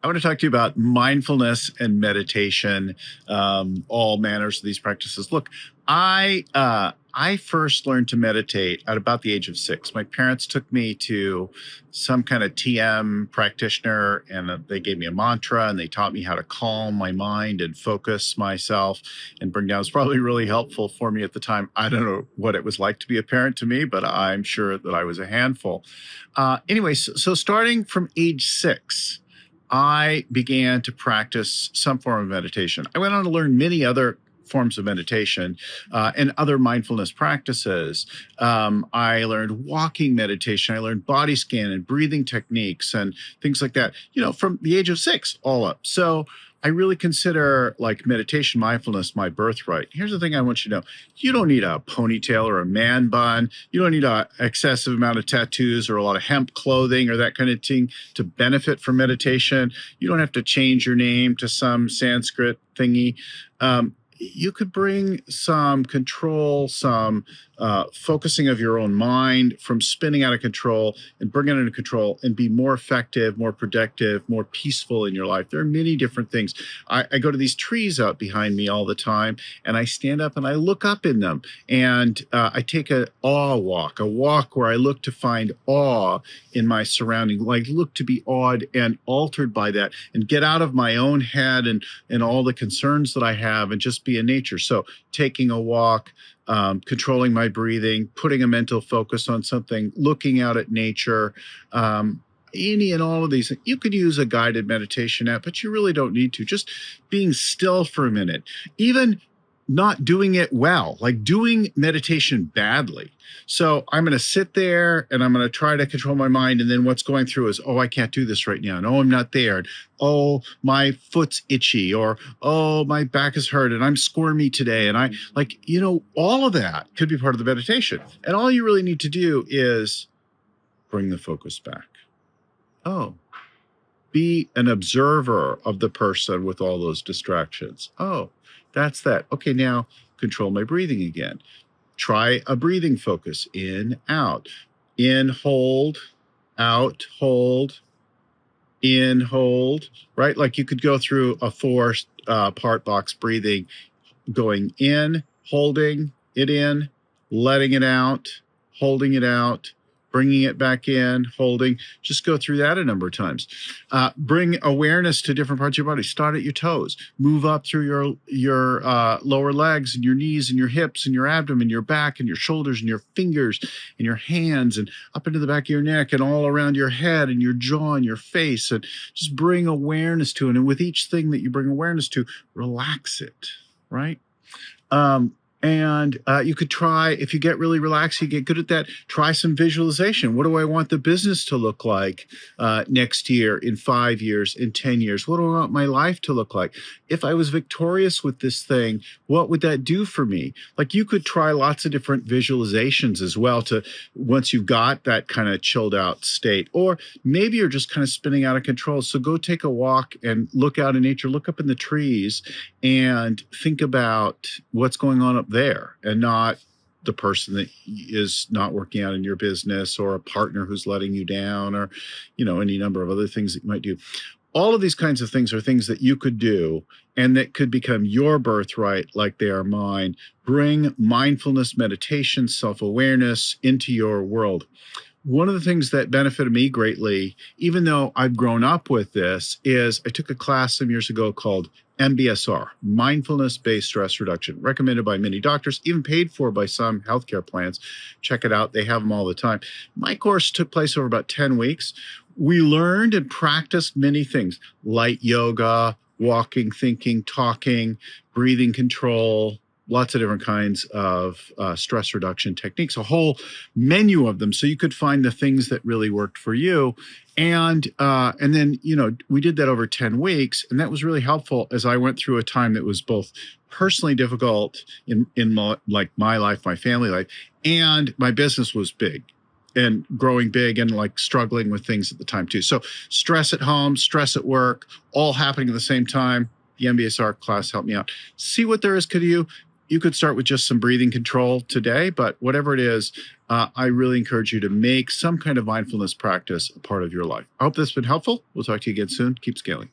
I want to talk to you about mindfulness and meditation, all manners of these practices. Look, I first learned to meditate at about the age of 6. My parents took me to some kind of TM practitioner, and they gave me a mantra, and they taught me how to calm my mind and focus myself and bring down. It was probably really helpful for me at the time. I don't know what it was like to be a parent to me, but I'm sure that I was a handful. So starting from age 6. I began to practice some form of meditation. I went on to learn many other forms of meditation and other mindfulness practices. I learned walking meditation. I learned body scan and breathing techniques and things like that, from the age of 6 all up. So I really consider like meditation, mindfulness, my birthright. Here's the thing I want you to know. You don't need a ponytail or a man bun. You don't need an excessive amount of tattoos or a lot of hemp clothing or that kind of thing to benefit from meditation. You don't have to change your name to some Sanskrit thingy. You could bring some control, some focusing of your own mind from spinning out of control and bring it into control and be more effective, more productive, more peaceful in your life. There are many different things. I go to these trees out behind me all the time, and I stand up and I look up in them, and I take a walk where I look to find awe in my surrounding, like look to be awed and altered by that and get out of my own head and all the concerns that I have and just be in nature. So taking a walk, controlling my breathing, putting a mental focus on something, looking out at nature, any and all of these. You could use a guided meditation app, but you really don't need to. Just being still for a minute, even not doing it well, like doing meditation badly. So I'm going to sit there and I'm going to try to control my mind. And then what's going through is, oh, I can't do this right now. And oh, I'm not there. And, oh, my foot's itchy, or, oh, my back is hurt and I'm squirmy today. And all of that could be part of the meditation. And all you really need to do is bring the focus back. Oh, be an observer of the person with all those distractions. Oh, that's that. Okay, now control my breathing again. Try a breathing focus. In, out. In, hold. Out, hold. In, hold. Right? Like you could go through a 4-part box breathing, going in, holding it in, letting it out, holding it out, bringing it back in, holding. Just go through that a number of times. Bring awareness to different parts of your body. Start at your toes. Move up through your lower legs and your knees and your hips and your abdomen, your back and your shoulders and your fingers and your hands and up into the back of your neck and all around your head and your jaw and your face. And just bring awareness to it. And with each thing that you bring awareness to, relax it, right? And you could try, if you get really relaxed, you get good at that, try some visualization. What do I want the business to look like next year, in 5 years, in 10 years? What do I want my life to look like? If I was victorious with this thing, what would that do for me? Like you could try lots of different visualizations as well to once you've got that kind of chilled out state. Or maybe you're just kind of spinning out of control. So go take a walk and look out in nature, look up in the trees and think about what's going on up there and not the person that is not working out in your business or a partner who's letting you down or, any number of other things that you might do. All of these kinds of things are things that you could do and that could become your birthright like they are mine. Bring mindfulness, meditation, self-awareness into your world. One of the things that benefited me greatly, even though I've grown up with this, is I took a class some years ago called MBSR, Mindfulness-Based Stress Reduction, recommended by many doctors, even paid for by some healthcare plans. Check it out. They have them all the time. My course took place over about 10 weeks. We learned and practiced many things, light yoga, walking, thinking, talking, breathing control, lots of different kinds of stress reduction techniques, a whole menu of them. So you could find the things that really worked for you. And then, we did that over 10 weeks. And that was really helpful as I went through a time that was both personally difficult in my life, my family life, and my business was big and growing big and struggling with things at the time too. So stress at home, stress at work, all happening at the same time. The MBSR class helped me out. See what there is to you. You could start with just some breathing control today, but whatever it is, I really encourage you to make some kind of mindfulness practice a part of your life. I hope this has been helpful. We'll talk to you again soon. Keep scaling.